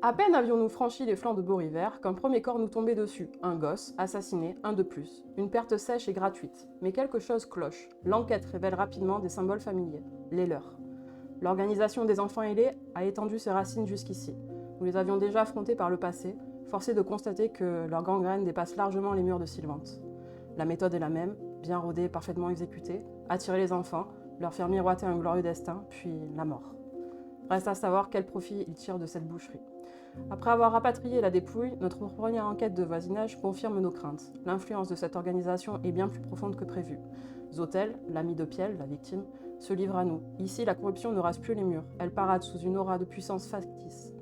À peine avions-nous franchi les flancs de Beau-River qu'un premier corps nous tombait dessus. Un gosse, assassiné, un de plus. Une perte sèche et gratuite. Mais quelque chose cloche. L'enquête révèle rapidement des symboles familiers. Les leurs. L'organisation des enfants ailés a étendu ses racines jusqu'ici. Nous les avions déjà affrontés par le passé, forcés de constater que leur gangrène dépasse largement les murs de Sylvante. La méthode est la même, bien rodée, parfaitement exécutée. Attirer les enfants, leur faire miroiter un glorieux destin, puis la mort. Reste à savoir quel profit ils tirent de cette boucherie. Après avoir rapatrié la dépouille, notre première enquête de voisinage confirme nos craintes. L'influence de cette organisation est bien plus profonde que prévu. Zotel, l'ami de Piel, la victime, se livre à nous. Ici, la corruption ne rase plus les murs. Elle parade sous une aura de puissance factice.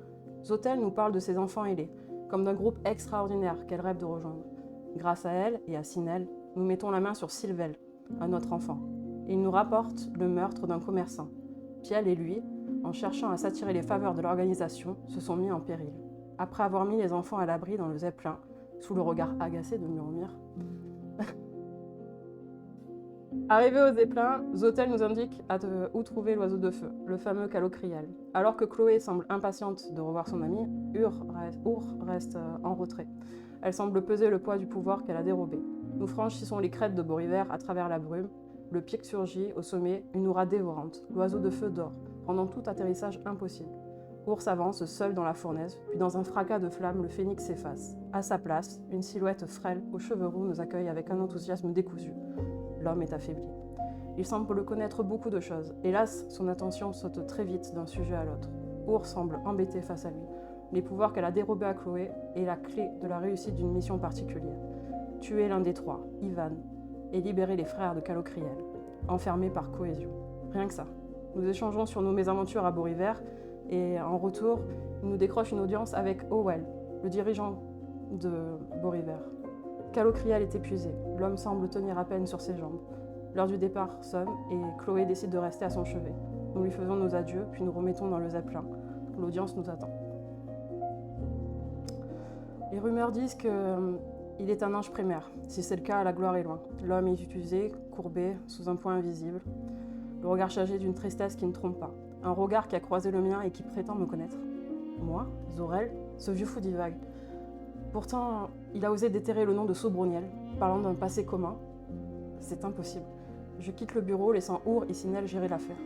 Zotel nous parle de ses enfants ailés, comme d'un groupe extraordinaire qu'elle rêve de rejoindre. Grâce à elle et à Sinel, nous mettons la main sur Sylvel, un autre enfant. Et il nous rapporte le meurtre d'un commerçant. Piel et lui, en cherchant à s'attirer les faveurs de l'organisation, se sont mis en péril. Après avoir mis les enfants à l'abri dans le zeppelin, sous le regard agacé de Muromir. Arrivé au zeppelin, Zotel nous indique où trouver l'oiseau de feu, le fameux calocriel. Alors que Chloé semble impatiente de revoir son ami, Ur reste en retrait. Elle semble peser le poids du pouvoir qu'elle a dérobé. Nous franchissons les crêtes de Beau-River à travers la brume. Le pic surgit, au sommet, une aura dévorante. L'oiseau de feu dort, rendant tout atterrissage impossible. Ours avance seul dans la fournaise, puis dans un fracas de flammes, le phénix s'efface. À sa place, une silhouette frêle, aux cheveux roux, nous accueille avec un enthousiasme décousu. L'homme est affaibli. Il semble connaître beaucoup de choses. Hélas, son attention saute très vite d'un sujet à l'autre. Ours semble embêté face à lui. Les pouvoirs qu'elle a dérobés à Chloé est la clé de la réussite d'une mission particulière. Tuer l'un des trois, Ivan, et libérer les frères de Calocriel, enfermés par cohésion. Rien que ça. Nous échangeons sur nos mésaventures à Beau-River et en retour, il nous décroche une audience avec Howell, le dirigeant de Beau-River. Calocriel est épuisé. L'homme semble tenir à peine sur ses jambes. L'heure du départ sonne et Chloé décide de rester à son chevet. Nous lui faisons nos adieux, puis nous remettons dans le zeppelin. L'audience nous attend. Les rumeurs disent qu'il est un ange primaire. Si c'est le cas, la gloire est loin. L'homme est utilisé, courbé, sous un point invisible. Le regard chargé d'une tristesse qui ne trompe pas. Un regard qui a croisé le mien et qui prétend me connaître. Moi, Zorel, ce vieux fou divague. Pourtant, il a osé déterrer le nom de Sobroniel, parlant d'un passé commun. C'est impossible. Je quitte le bureau, laissant Our et Sinel gérer l'affaire.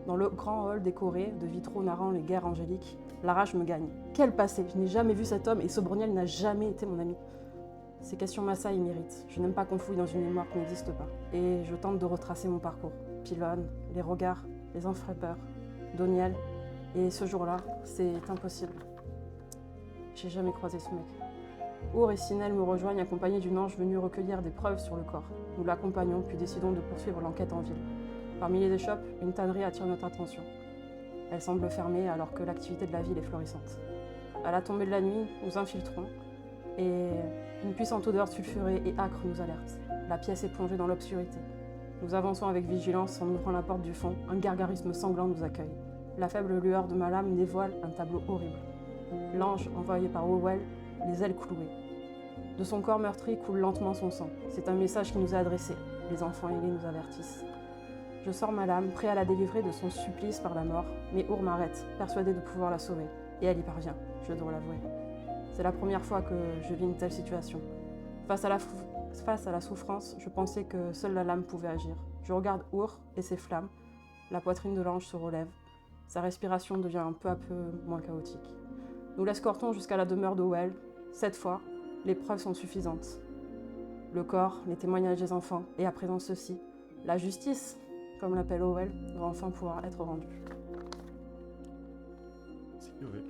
Dans le grand hall décoré de vitraux narrant les guerres angéliques, la rage me gagne. Quel passé! Je n'ai jamais vu cet homme et Sobroniel n'a jamais été mon ami. Ces questions m'assaillent et m'irritent. Je n'aime pas qu'on fouille dans une mémoire qui n'existe pas. Et je tente de retracer mon parcours. Pylone, les regards, les enfrappeurs, Doniel. Et ce jour-là, c'est impossible. J'ai jamais croisé ce mec. Our et Sinel me rejoignent accompagnés d'une ange venue recueillir des preuves sur le corps. Nous l'accompagnons puis décidons de poursuivre l'enquête en ville. Parmi les échoppes, une tannerie attire notre attention. Elle semble fermée alors que l'activité de la ville est florissante. À la tombée de la nuit, nous infiltrons et une puissante odeur sulfurée et âcre nous alerte. La pièce est plongée dans l'obscurité. Nous avançons avec vigilance en ouvrant la porte du fond. Un gargarisme sanglant nous accueille. La faible lueur de ma lame dévoile un tableau horrible. L'ange envoyé par Howell, les ailes clouées. De son corps meurtri coule lentement son sang. C'est un message qui nous est adressé. Les enfants ailés nous avertissent. Je sors ma lame, prêt à la délivrer de son supplice par la mort, mais Our m'arrête, persuadé de pouvoir la sauver. Et elle y parvient, je dois l'avouer. C'est la première fois que je vis une telle situation. Face à la souffrance, je pensais que seule la lame pouvait agir. Je regarde Our et ses flammes. La poitrine de l'ange se relève. Sa respiration devient peu à peu moins chaotique. Nous l'escortons jusqu'à la demeure d'Howell. Cette fois, les preuves sont suffisantes. Le corps, les témoignages des enfants, et à présent ceci. La justice, comme l'appelle Howell, va enfin pouvoir être rendue. C'est mauvais.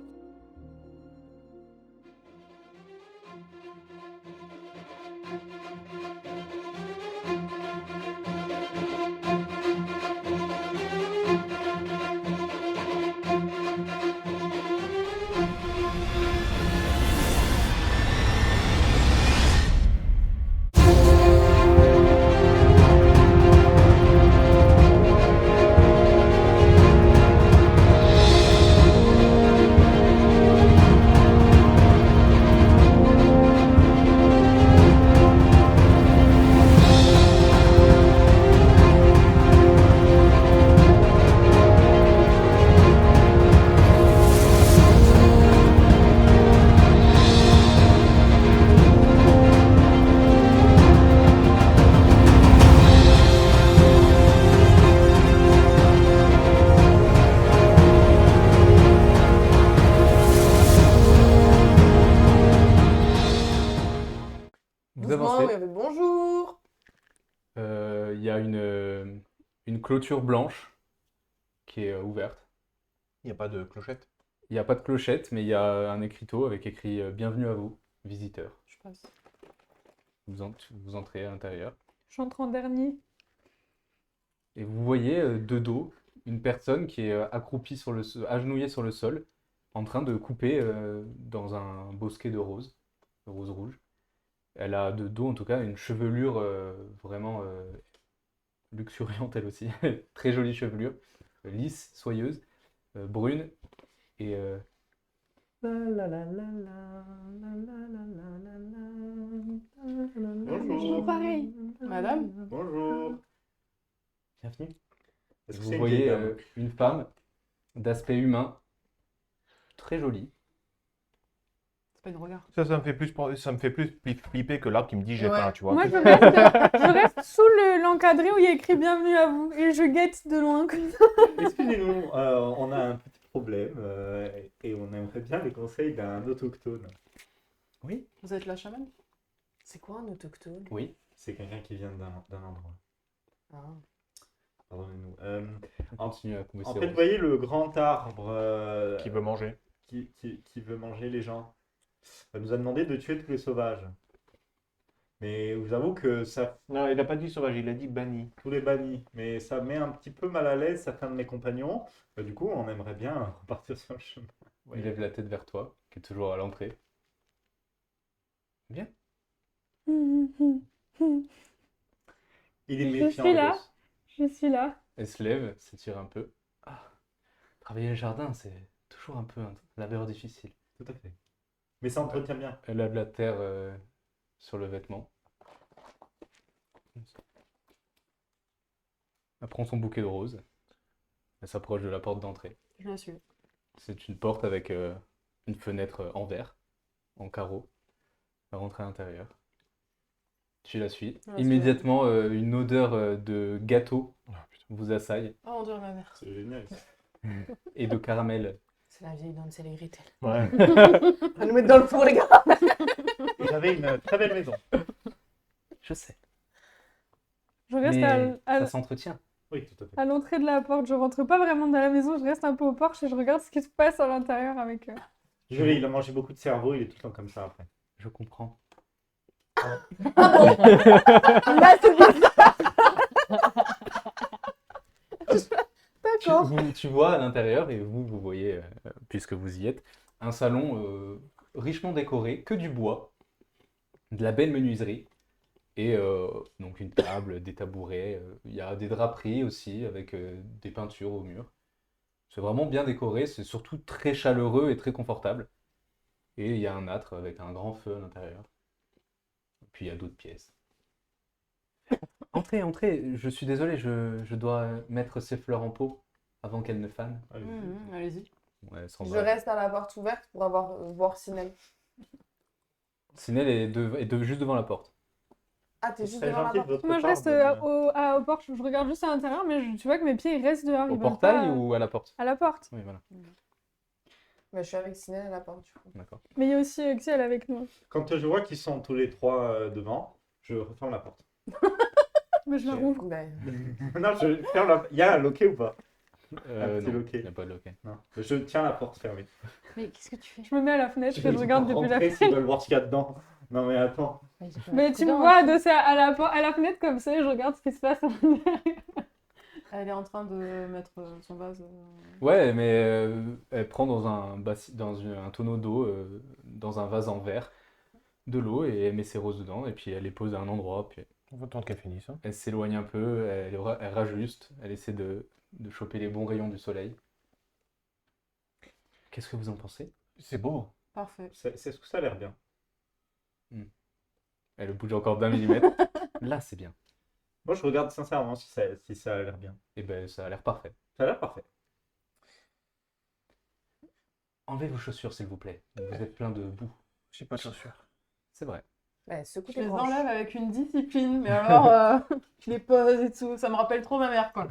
Bonjour. Il y a une clôture blanche qui est ouverte. Il n'y a pas de clochette. Il n'y a pas de clochette, mais il y a un écriteau avec écrit Bienvenue à vous, visiteurs. Je passe. Vous entrez à l'intérieur J'entre en dernier. et vous voyez de dos une personne qui est accroupie agenouillée sur le sol, en train de couper dans un bosquet de roses rouges. Elle a de dos en tout cas une chevelure vraiment luxuriante elle aussi, très jolie chevelure, lisse, soyeuse, brune et Bonjour. Pareil. Madame, Bonjour. Bienvenue. Est-ce que vous c'est une voyez vieille dame une femme d'aspect humain, très jolie. c'est pas une regard. Ça me fait plus flipper que l'arbre qui me dit j'ai Ouais. faim, tu vois. Moi, je reste sous l'encadré où il y a écrit bienvenue à vous et je guette de loin comme ça. Excusez-nous, on a un petit problème et on aimerait bien les conseils d'un autochtone. Oui, Vous êtes la chamane? C'est quoi un autochtone? oui. C'est quelqu'un qui vient d'un endroit. Ah. Pardonnez-nous. On continue à couper En ses fait, vous roses. voyez le grand arbre Qui veut manger. qui veut manger les gens. Elle nous a demandé de tuer tous les sauvages. Mais je vous avoue que ça, Non, il n'a pas dit sauvage, il a dit banni. tous les bannis, mais ça met un petit peu mal à l'aise certains de mes compagnons. Du coup, on aimerait bien repartir sur le chemin. Il lève la tête vers toi, qui est toujours à l'entrée. Bien. Il est Je méfiant. suis le là. gosse. Je suis là. Elle se lève, s'étire un peu. Ah, travailler le jardin, c'est toujours un peu un labeur difficile. Tout à fait. Mais ça entretient bien. Elle a de la terre sur le vêtement. Elle prend son bouquet de roses. Elle s'approche de la porte d'entrée. Je la suis. C'est une porte avec une fenêtre en verre, en carreau. Elle rentre à l'intérieur. Tu la suis. Je la suis. Immédiatement, une odeur de gâteau vous assaille Oh, on dirait ma mère. C'est génial. et de caramel. C'est la vieille dame, c'est les Gretel. Ouais. On va nous mettre dans le four, les gars. J'avais une très belle maison. Je sais. Je reste Mais à ça s'entretient. Oui, tout à fait. à l'entrée de la porte. Je rentre pas vraiment dans la maison. Je reste un peu au porche et je regarde ce qui se passe à l'intérieur avec eux. Désolé, il a mangé beaucoup de cerveau, il est tout le temps comme ça après. Je comprends. Là, c'est bizarre. D'accord. Tu vois à l'intérieur, et vous voyez, puisque vous y êtes, un salon richement décoré, que du bois, de la belle menuiserie, et donc une table, des tabourets, il y a des draperies aussi, avec des peintures au mur. C'est vraiment bien décoré, c'est surtout très chaleureux et très confortable. Et il y a un âtre avec un grand feu à l'intérieur. Puis il y a d'autres pièces. Entrez, entrez, je suis désolé, je dois mettre ces fleurs en pot avant qu'elles ne fanent. Allez-y. Ouais, elles s'en Je vont. reste à la porte ouverte pour voir Sinel. Sinel est juste devant la porte. Ah, t'es C'est juste très devant la gentil de porte. votre Moi, je part reste de- au porche. Je regarde juste à l'intérieur, mais tu vois que mes pieds ils restent dehors. Au Ils veulent portail pas- ou à la porte? À la porte. Oui, voilà. Mais je suis avec Sinel à la porte, du coup. D'accord. Mais il y a aussi Xiel avec nous. Quand je vois qu'ils sont tous les trois devant, je referme la porte. Mais je la J'ai- rouvre. Ben, Non, je ferme la... Il y a un loquet ou pas? Un petit Non, loquet. il n'y a pas de loquet. Non. Je tiens la porte fermée. Mais qu'est-ce que tu fais? Je me mets à la fenêtre et je vais regarde pas depuis la rentrer fenêtre. s'ils veulent voir ce qu'il y a dedans. Non mais attends. Mais tu me vois adossé à la fenêtre comme ça et je regarde ce qui se passe à l'intérieur. Elle est en train de mettre son vase. Ouais, mais elle prend dans un tonneau d'eau, dans un vase en verre, de l'eau et elle met ses roses dedans et puis elle les pose à un endroit. Puis On va attendre qu'elle finisse. Hein. elle s'éloigne un peu, elle rajuste, elle essaie de choper les bons rayons du soleil. Qu'est-ce que vous en pensez? C'est beau. Parfait. C'est ce que ça a l'air bien. Elle bouge encore d'1 millimètre. Là, c'est bien. Moi je regarde sincèrement si ça a l'air bien. Et ben, ça a l'air parfait. Ça a l'air parfait. Enlevez vos chaussures, s'il vous plaît. Vous êtes plein de boue. J'ai pas de chaussures. C'est vrai. ben, secoue Je tes les branches. enlève avec une discipline, mais alors je les pose et tout. Ça me rappelle trop ma mère, quoi.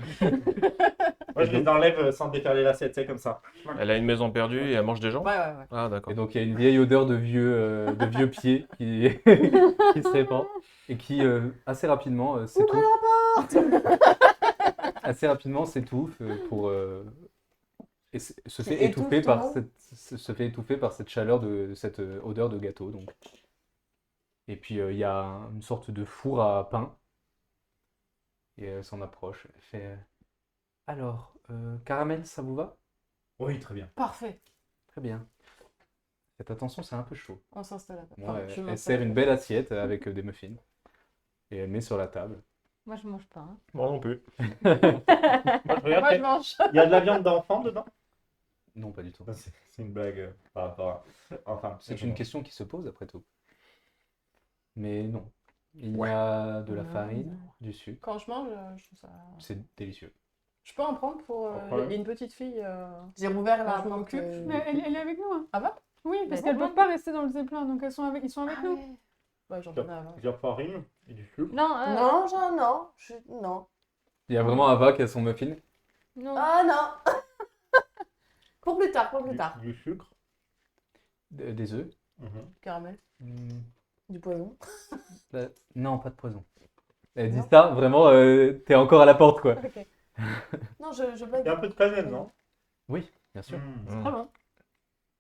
Moi je les enlève sans défaire les lacets, tu sais, comme ça. Elle a une maison perdue et elle mange des gens? Ouais, ouais, ouais. Ah, d'accord. Et donc, il y a une vieille odeur de vieux pieds qui se répand. et qui assez rapidement s'étouffe. Assez rapidement s'étouffe et se Qui fait étouffe étouffer tout le par monde. se fait étouffer par cette chaleur de cette odeur de gâteau donc. Et puis il y a une sorte de four à pain et elle s'en approche. Elle fait alors caramel, ça vous va? Oui, très bien. Parfait. Très bien. Faites attention, c'est un peu chaud. On s'installe à table. Moi, Enfin, je elle m'installe sert à une table. belle assiette avec des muffins et elle met sur la table. Moi, je mange pas. Hein. Moi non plus. Moi, je regarde. Moi, je mange. Il y a de la viande d'enfant dedans? Non, pas du tout. Non, c'est une blague par rapport à. Enfin, C'est bon. une question qui se pose après tout. Mais non. Il y Ouais. a de la Non, farine, du sucre. Quand je mange, je trouve ça. C'est délicieux. Je peux en prendre pour Après. une petite fille. J'ai rouvert la Je porte. m'occupe, Mais elle est avec nous. Hein. Ah va? Oui, parce Mais qu'elles bon. peuvent pas rester dans le zeppelin, donc ils sont avec Ah nous. ouais. Ouais, j'en prenais avant. Plusieurs farines et du sucre. Non, Non, genre non. Non. Il y a vraiment Ava qui a son muffin. non. Ah non. Pour plus tard, pour plus tard. Du sucre. Des œufs. Mhm. Caramel. Du poison. Non, pas de poison. Elle dit Non. ça, vraiment, t'es encore à la porte, quoi. Ok. Non, je Il y a blague. un peu de cannelle, non? Oui, bien sûr. Mm. Très bon.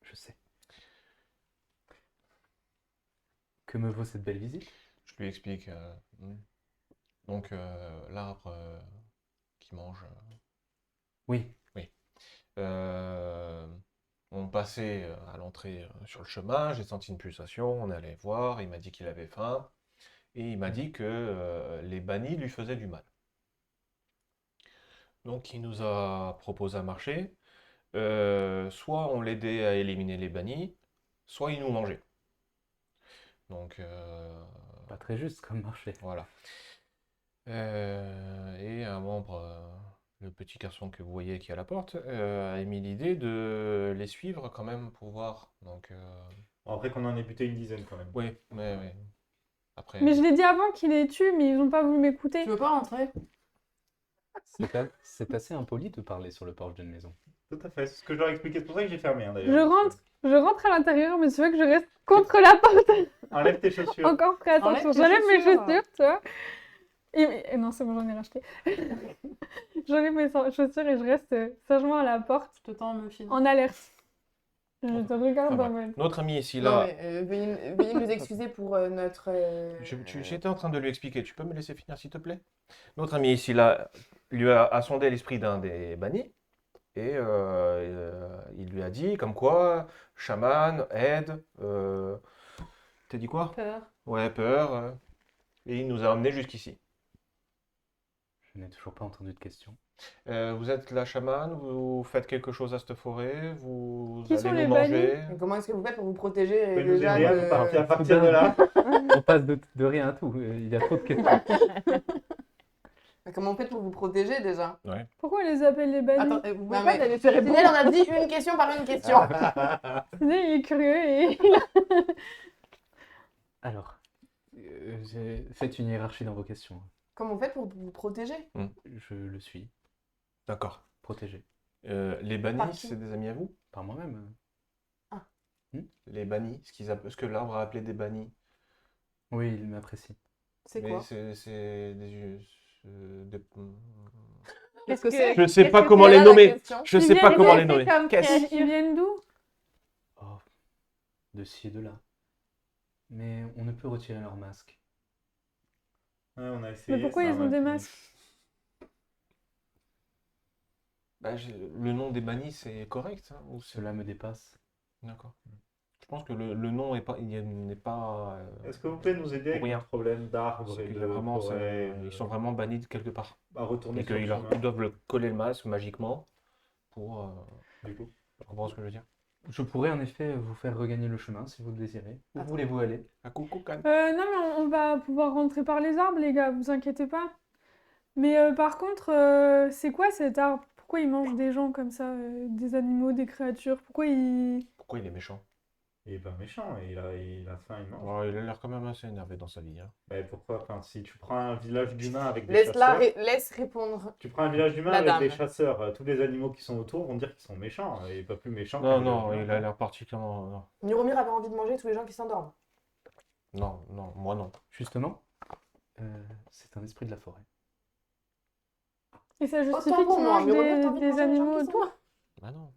Je sais. Que me vaut cette belle visite? Je lui explique. Donc, l'arbre qui mange. Oui. On passait à l'entrée sur le chemin, j'ai senti une pulsation, on allait voir, il m'a dit qu'il avait faim, et il m'a dit que les bannis lui faisaient du mal. Donc il nous a proposé un marché, soit on l'aidait à éliminer les bannis, soit il nous mangeait. Donc Pas très juste comme marché. voilà. Et un membre, le petit garçon que vous voyez qui est à la porte, a émis l'idée de les suivre quand même pour voir. Donc, Bon, après qu'on en ait buté une dizaine quand même. oui, mais après. Mais je l'ai dit avant qu'ils les tuent, mais ils ont pas voulu m'écouter. Tu veux pas rentrer? C'est assez impoli de parler sur le porche d'une maison. Tout à fait. C'est ce que je leur ai expliqué. C'est pour ça que j'ai fermé, hein, d'ailleurs. Je rentre à l'intérieur, mais tu veux que je reste contre la porte. Enlève tes chaussures. Encore fais attention. Enlève tes J'enlève mes chaussures. chaussures, tu vois. Et non, c'est bon, j'en ai racheté. J'enlève mes chaussures et je reste sagement à la porte, Je te tends un muffin. en alerte. Je te regarde Enfin, dans bref. mode. Notre ami ici, Non, là, mais veuillez nous excuser pour notre. j'étais en train de lui expliquer, tu peux me laisser finir s'il te plaît? Notre ami ici, là, lui a sondé l'esprit d'un des bannis, et il lui a dit comme quoi, chaman, aide, t'as dit quoi? Peur. Ouais, peur, et il nous a amenés jusqu'ici. Je n'ai toujours pas entendu de question. Vous êtes la chamane, vous faites quelque chose à cette forêt, vous Qui sont allez les nous manger. Mais comment est-ce que vous faites pour vous protéger Vous pouvez nous déjà aider de- à partir de là. On passe de rien à tout. Il y a trop de questions. Mais comment vous faites pour vous protéger déjà? Pourquoi on les appelle les bannis? Attends, vous pouvez Non, pas mais- les faire répondre? Sinel, on a dit une question par une question. Il est curieux et... Alors, faites une hiérarchie dans vos questions. Comment vous faites pour vous protéger? Je le suis. D'accord. Protégé. Les Par bannis, qui? c'est des amis à vous? Par moi-même. Les bannis, ce que l'arbre a appelé des bannis. Oui, il m'apprécie. C'est Mais quoi? c'est des... Qu'est-ce que c'est? Je sais Qu'est-ce pas que comment c'est les là, la nommer. question Je sais pas comment les nommer. Ils viennent d'où? Oh, de ci et de là. Mais on ne peut retirer leur masque. Ouais, on a essayé. Mais pourquoi ça ils ont m'a des fini. masques? Bah, le nom des bannis, c'est correct, hein, ou c'est... Cela me dépasse. D'accord. Je pense que le nom n'est pas... Est-ce que vous pouvez nous aider avec Rien. un problème d'arbres c'est et qu'il y de a vraiment, forêt, ils sont vraiment bannis de quelque part. à retourner Et sur le qu'ils chemin, ils doivent le coller le masque magiquement pour... du coup. tu comprends ce que je veux dire? Je pourrais en effet vous faire regagner le chemin si vous le désirez. Où voulez-vous aller? À coucou, Cannes. Non, mais on va pouvoir rentrer par les arbres, les gars, vous inquiétez pas. Mais par contre, c'est quoi cet arbre? Pourquoi il mange des gens comme ça, des animaux, des créatures? Pourquoi il... Pourquoi il est méchant? Il est pas méchant, il a faim, il mange. Oh, il a l'air quand même assez énervé dans sa vie. Hein. Mais pourquoi? Enfin, si tu prends un village d'humains avec des Laisse-la, chasseurs, laisse répondre. tu prends un village d'humains La avec dame. des chasseurs, tous les animaux qui sont autour vont dire qu'ils sont méchants. Il est pas plus méchant Non, qu'un non, village il d'humains. a l'air particulièrement... Nuromir avait envie de manger tous les gens qui s'endorment. Non, non, moi non. Justement, C'est un esprit de la forêt. Et ça justifie Autant pour qu'ils moi, mangent mais Roméo, t'as envie de des manger les gens animaux qui sont autour. morts. Bah non.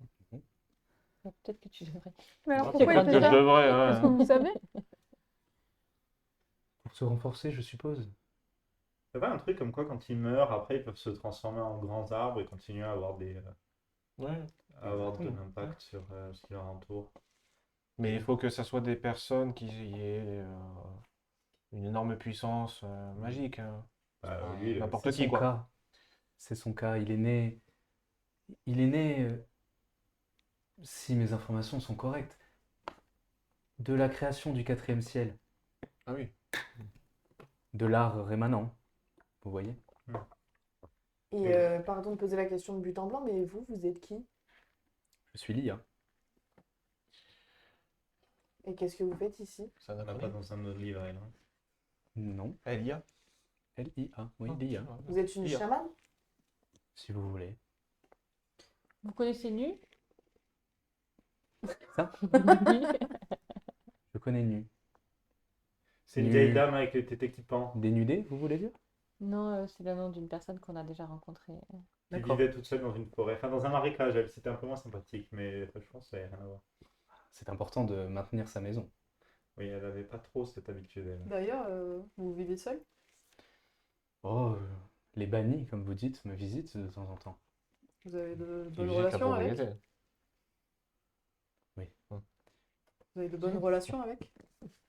Peut-être que tu devrais. Mais alors Ah, pourquoi c'est il pas fait que ça? je devrais, Est-ce que ouais. vous savez? Pour se renforcer, je suppose. C'est pas un truc comme quoi, quand ils meurent, après, ils peuvent se transformer en grands arbres et continuer à avoir Ouais. à avoir de Exactement. l'impact sur ce qui leur entoure. Mais il faut que ça soit des personnes qui aient une énorme puissance magique, hein. Bah, Ah, lui, n'importe C'est qui, son quoi. cas. C'est son cas. Il est né. Si mes informations sont correctes, de la création du quatrième ciel, Ah oui. de l'art rémanent. Vous voyez? Et pardon de poser la question de but en blanc, mais vous êtes qui? Je suis Lia. Et qu'est-ce que vous faites ici? Ça n'a On n'a pas dans un autre livre, elle. Hein. Non. Elia. L-I-A. Oui, Ah, Lia. Vous êtes une Lia. chamane? Si vous voulez. Vous connaissez Nu? Ça? Je connais Nu. C'est une Nu- vieille dame avec les têtes équipants Dénudé, vous voulez dire? Non, c'est le nom d'une personne qu'on a déjà rencontrée. qui D'accord. vivait toute seule dans une forêt. Enfin, dans un marécage, elle. C'était un peu moins sympathique, mais franchement, ça n'a rien à voir. C'est important de maintenir sa maison. Oui, elle avait pas trop cette habitude, elle. D'ailleurs, vous vivez seul? Oh, les bannis, comme vous dites, me visitent de temps en temps. Vous avez de Qui bonnes visite la relations avec? propriété. Vous avez de bonnes relations avec?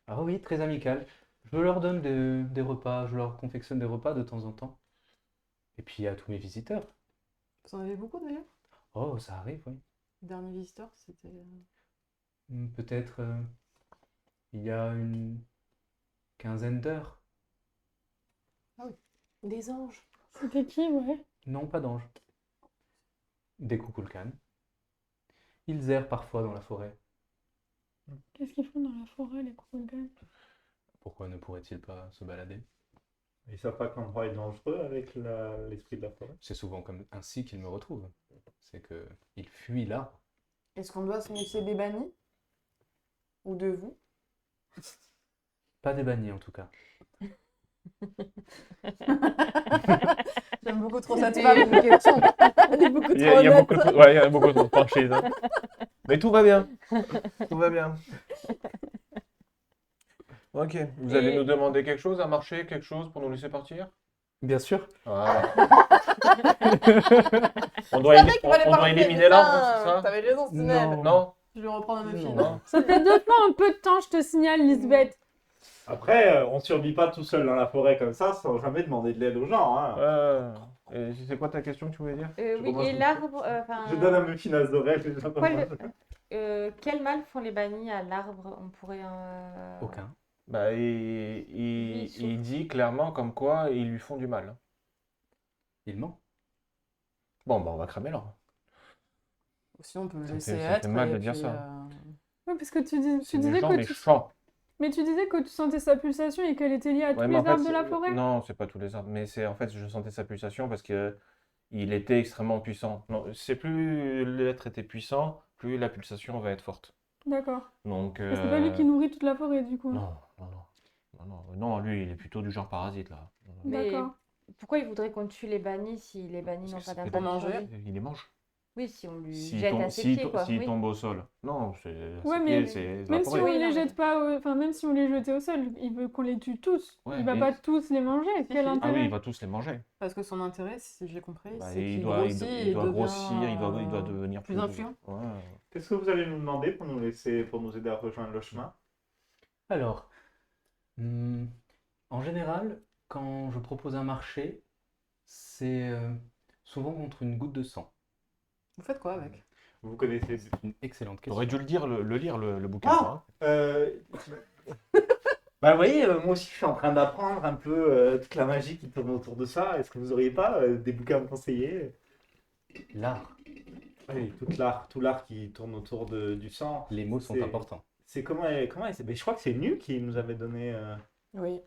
Ah oui, très amical. Je leur donne des repas, je leur confectionne des repas de temps en temps. Et puis à tous mes visiteurs. Vous en avez beaucoup d'ailleurs? Oh, ça arrive, oui. Le dernier visiteur, c'était. Peut-être il y a une quinzaine d'heures. Des anges. C'était qui, ouais? Non, pas d'ange. Des Kukulkan. Ils errent parfois dans la forêt. Qu'est-ce qu'ils font dans la forêt, les Kukulkan? Pourquoi ne pourraient-ils pas se balader? Ils savent pas que l'endroit est dangereux avec l'esprit de la forêt. C'est souvent comme ainsi qu'ils me retrouvent. C'est que ils fuient là. Est-ce qu'on doit se méfier des bannis? Ou de vous? Pas des bannis en tout cas. J'aime beaucoup trop cette C'était femme. une question. Elle est beaucoup Il y trop a, il y a honnête. beaucoup de, ouais, il y a beaucoup trop de franchise, hein. Mais tout va bien. Tout va bien. Ok. Vous allez Et- nous demander quelque chose, un marché, quelque chose pour nous laisser partir? Bien sûr. Voilà. On Je doit, savais qu'il fallait on doit partir, éliminer l'arbre, putain. c'est ça? T'avais raison, Sinel. Non. Non? Je vais reprendre un film. Non. Ça fait 2 fois un peu de temps, je te signale, Lisbeth. Après, on survit pas tout seul dans la forêt comme ça sans jamais demander de l'aide aux gens. Hein. Et c'est quoi ta question que tu voulais dire? Oui, commence et tout. l'arbre. Je donne un Méphinas d'oreille. Quel mal font les bannis à l'arbre? On pourrait. Aucun. Bah, Il souffre. il dit clairement comme quoi ils lui font du mal. Il ment. Bon, bah on va cramer l'arbre. Sinon, on peut le Ça me laisser fait- ça me être. fait mal et de dire puis, ça. Ouais, parce que tu C'est disais des gens que méchants. Mais tu disais que tu sentais sa pulsation et qu'elle était liée à tous Ouais, les mais en fait, arbres de la forêt. non, c'est pas tous les arbres, mais c'est en fait, je sentais sa pulsation parce que il était extrêmement puissant. Non, c'est plus l'être était puissant, plus la pulsation va être forte. D'accord. Donc, Mais c'est pas lui qui nourrit toute la forêt, du coup. non, non, non, non, non, non, lui, il est plutôt du genre parasite là. Mais D'accord. pourquoi il voudrait qu'on tue les bannis si les bannis n'ont Parce pas que d'impact c'est- sur lui? Il les mange. Oui, si on lui S'il jette tombe, à ses pieds, quoi. s'il oui. tombe au sol. Non, c'est Ouais, ses mais pieds, c'est la Même si forêt. on Oui, non, les mais- jette pas, enfin même si on les jetait au sol, il veut qu'on les tue tous. Ouais, Il va mais- pas tous les manger. Quel si. Ah oui, intérêt? il va tous les manger. Parce que son intérêt, si j'ai compris, Bah, c'est il qu'il doit, grossit il et doit devient, grossir, il doit devenir plus influent. Ouais. Qu'est-ce que vous allez nous demander pour nous aider à rejoindre le chemin? Alors, en général, quand je propose un marché, c'est souvent contre une goutte de sang. Vous faites quoi avec? Vous connaissez. C'est une excellente question. T'aurais dû lire le bouquin. Ah toi, hein. Bah, vous voyez, moi aussi, je suis en train d'apprendre un peu toute la magie qui tourne autour de ça. Est-ce que vous auriez pas des bouquins à me conseiller? L'art, Oui, tout l'art qui tourne autour du sang. les mots sont C'est- importants. C'est comment mais je crois que c'est Nu qui nous avait donné Oui.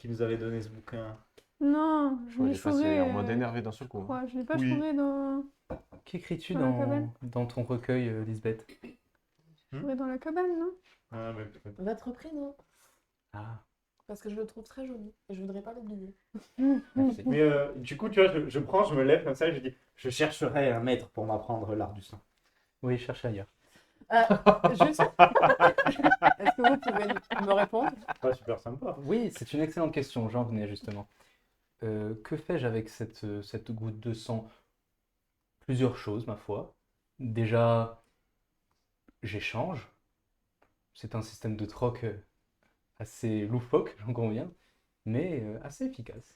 ce bouquin. Non, je Il l'ai est passé chouré. en mode énervé d'un seul Je coup. crois. Je l'ai pas Oui. chouré dans... Qu'écris-tu Dans la cabane. dans ton recueil, Lisbeth? chouré dans la cabane, non? Ah, mais peut-être. Votre prénom? Ah, Parce que je le trouve très joli et je voudrais pas l'oublier. Merci. Mais du coup, tu vois, je prends, je me lève comme ça et je dis, je chercherai un maître pour m'apprendre l'art du sang. Oui, cherche ailleurs. Juste, est-ce que vous pouvez me répondre? Pas super sympa. Oui, c'est une excellente question, j'en venais justement. Que fais-je avec cette goutte de sang? Plusieurs choses, ma foi. Déjà, j'échange. C'est un système de troc assez loufoque, j'en conviens, mais assez efficace.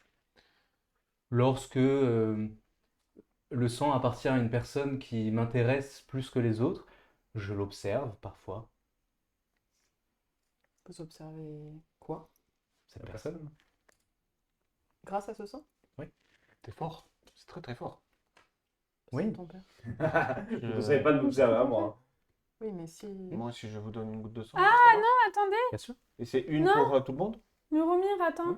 Lorsque le sang appartient à une personne qui m'intéresse plus que les autres, je l'observe parfois, On peut observer quoi? cette personne. Grâce à ce sang? T'es fort. C'est très très fort. Oui. Ton père. Vous savez pas de l'observer à moi. Oui, mais si. Moi, si je vous donne une goutte de sang. Ah, non. Attendez, Bien sûr. Et c'est une Non. pour tout le monde? Muromir, attends. Oui.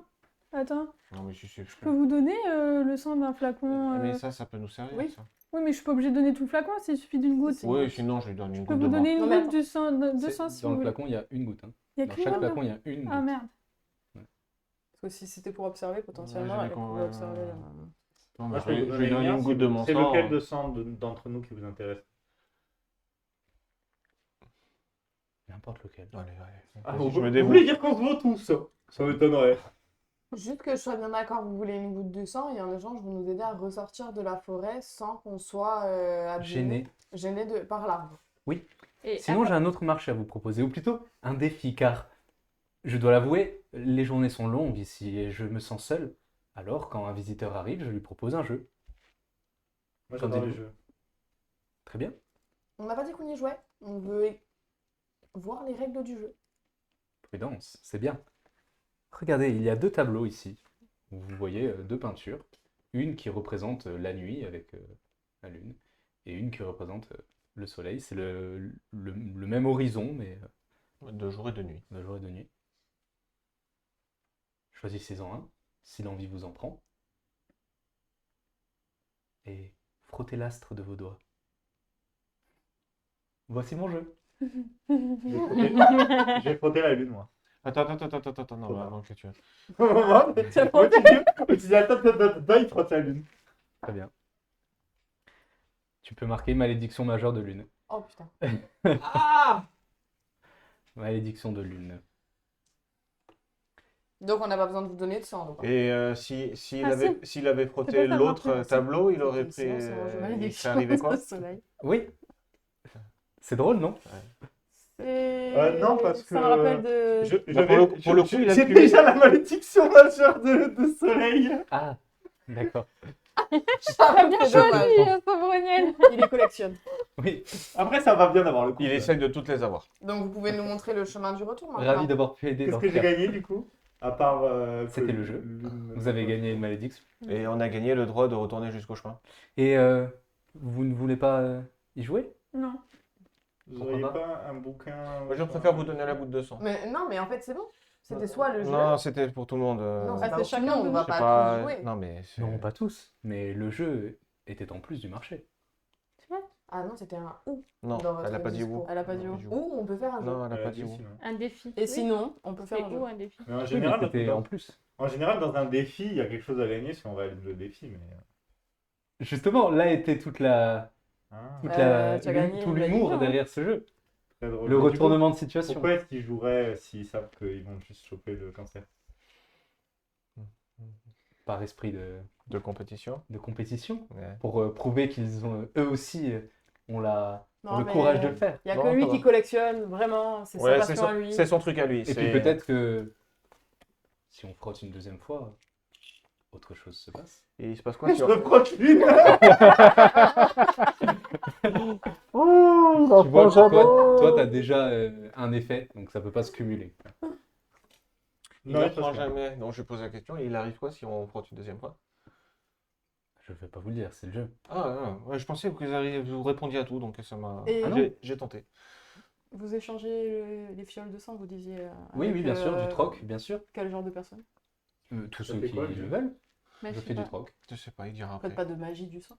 Attends, Non, mais si c'est. je peux vous donner le sang d'un flacon Mais ça peut nous servir. oui. Ça. Oui, mais je suis pas obligée de donner tout le flacon s'il suffit d'une goutte. C'est- Oui, sinon, je lui donne une Je peux goutte de vous moi. donner une Non, mais goutte de sang, de C'est- sang si Dans vous le voulez. flacon, il y a une goutte. Hein. Il y a Dans qu'une chaque goutte. flacon, il y a une Ah goutte. merde. Parce que si c'était pour observer, potentiellement, j'avais elle con- pouvait observer. Non, Moi, mais je peux lui vous donne donner une le goutte de mon C'est sang. lequel de sang d'entre nous qui vous intéresse? N'importe lequel. Allez, allez. Ah, Vas-y, vous je me vous débrouille. voulez dire qu'on se voit tous? Ça m'étonnerait. Juste que je sois bien d'accord, vous voulez une goutte de sang et en échange, vous nous aidez à ressortir de la forêt sans qu'on soit abîmé, Gêné. par l'arbre. Et Sinon, j'ai un autre marché à vous proposer, ou plutôt un défi, car je dois l'avouer, les journées sont longues ici et je me sens seul. Alors, quand un visiteur arrive, je lui propose un jeu. Moi, Qu'en j'adore les dites-vous? jeux. Très bien. On n'a pas dit qu'on y jouait, on veut voir les règles du jeu. Prudence, c'est bien. Regardez, il y a deux tableaux ici. Vous voyez deux peintures. Une qui représente la nuit avec la lune, et une qui représente le soleil. C'est le même horizon, mais De jour et de nuit. de jour et de nuit. Choisissez-en un, si l'envie vous en prend. Et frottez l'astre de vos doigts. Voici mon jeu. Je vais frotter la lune, moi. Attends, non, Faut pas. avant que tu. Tu dis attends, il frotte la lune. Très bien. Tu peux marquer malédiction majeure de lune. Oh putain. Ah! Malédiction de lune. Donc on n'a pas besoin de vous donner de sang. donc. Et s'il Ah, avait, s'il avait frotté ça, l'autre Martin, tableau, il aurait Sinon, pris. c'est un jeu Il malédiction serait arrivé quoi? au soleil. Oui. C'est drôle, non? Non, parce que Ça me rappelle de. Bah, pour le coup, il a j'ai pu- déjà la malédiction majeure de soleil. Ah, d'accord. Ça va bien Joli, dommage. Sabroniel. Il les collectionne. Oui, Après, ça va bien d'avoir le coup. Il essaye de toutes les avoir. Donc vous pouvez nous montrer le chemin du retour maintenant. ravi d'avoir pu aider Qu'est-ce dans que ce j'ai cas. gagné du coup? À part. C'était que le jeu. lune- Vous avez gagné une malédiction. Et on a gagné le droit de retourner jusqu'au chemin. Et vous ne voulez pas y jouer? Non. Vous auriez pas un bouquin? Moi, je préfère vous donner la goutte de sang. Mais non, mais en fait c'est bon. C'était soit le jeu. Non, c'était pour tout le monde. Non, Ah, c'est c'est chacun, chacun on de va nous. Je sais pas tous jouer. Non, mais. Non, pas tous. Mais le jeu était en plus du marché. Ah non, c'était un ou. Non, dans votre elle a pas dit discours. où. Elle a pas dit où. Ou on peut faire un jeu. Non, elle a pas dit où. sinon. un défi. Et Oui. sinon, on peut C'est faire un jeu. où un défi? Mais en Oui, mais général, c'était en plus. dans un défi, il y a quelque chose à gagner si on va aller le défi. Mais... Justement, là était toute la, Ah, tu as gagné tout une l'humour malédiction, derrière ce jeu. très drôle. Le Mais du coup, retournement de situation. Pourquoi est-ce qu'ils joueraient s'ils savent qu'ils vont juste choper le cancer? Par esprit De compétition. de compétition. Ouais. Pour prouver qu'ils ont, eux aussi, ont Non, le mais courage de le faire. Il n'y a Non, que lui ça va. qui collectionne, vraiment. C'est Ouais, sa c'est passion à lui. son truc à lui. Et puis c'est- peut-être que si on frotte une deuxième fois, autre chose se passe. Et il se passe quoi si Je on- me frotte l'une. Tu vois, toi, tu as déjà un effet, donc ça peut pas se cumuler. Il Non, apprend parce que- jamais. Donc je pose la question. Et il arrive quoi si on frotte une deuxième fois? Je vais pas vous le dire, c'est le jeu. Ah, ouais, je pensais que vous répondiez à tout, donc ça m'a. Et- Ah non. J'ai tenté. Vous échangez les fioles de sang, vous disiez. Oui, avec, oui, bien sûr, du troc, bien sûr. Quel genre de personne? Tous Ça ceux fait qui quoi, le le jeu veulent, Mais je je fais sais du pas. troc. Je sais pas, il dira Faites après. pas de magie du sang.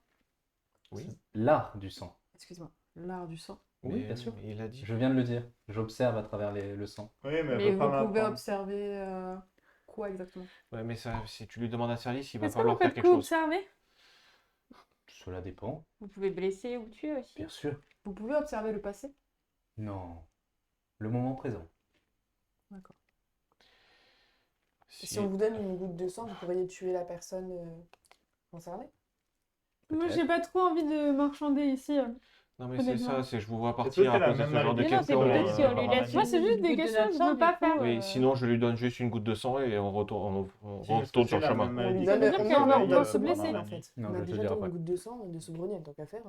Oui. L'art du sang. Excuse-moi. L'art du sang. Oui, Mais bien sûr. Il a dit. Je viens de le dire. J'observe à travers le sang. Oui, mais elle Mais peut pas vous pouvez m'apprendre. observer Quoi exactement? Ouais, mais ça, si tu lui demandes un service, il va Est-ce que vous falloir faire faites quelque que chose. observer? Cela dépend, Vous pouvez blesser ou tuer aussi. bien sûr. Vous pouvez observer le passé? Non, le moment présent. D'accord. Si on vous donne une goutte de sang, vous pourriez tuer la personne concernée. Moi, Peut-être. j'ai pas trop envie de marchander ici. Non, mais c'est Honnêtement. ça, c'est je vous vois que partir c'est à la cause de même ce genre de Mais non, c'est questions. peut-être si on lui par laisse un Moi, c'est une juste des goutte de questions que notre je sang, veux pas du coup, faire. Oui, sinon je lui donne juste une goutte de sang et on retourne, on Si, parce que retourne sur c'est le la chemin. même On lui maladie. donne, Ça veut dire on qu'on lui doit donne se blesser. en fait. Non, On je a te déjà dirai donné pas. une goutte de sang de Sobroniel, tant qu'à faire.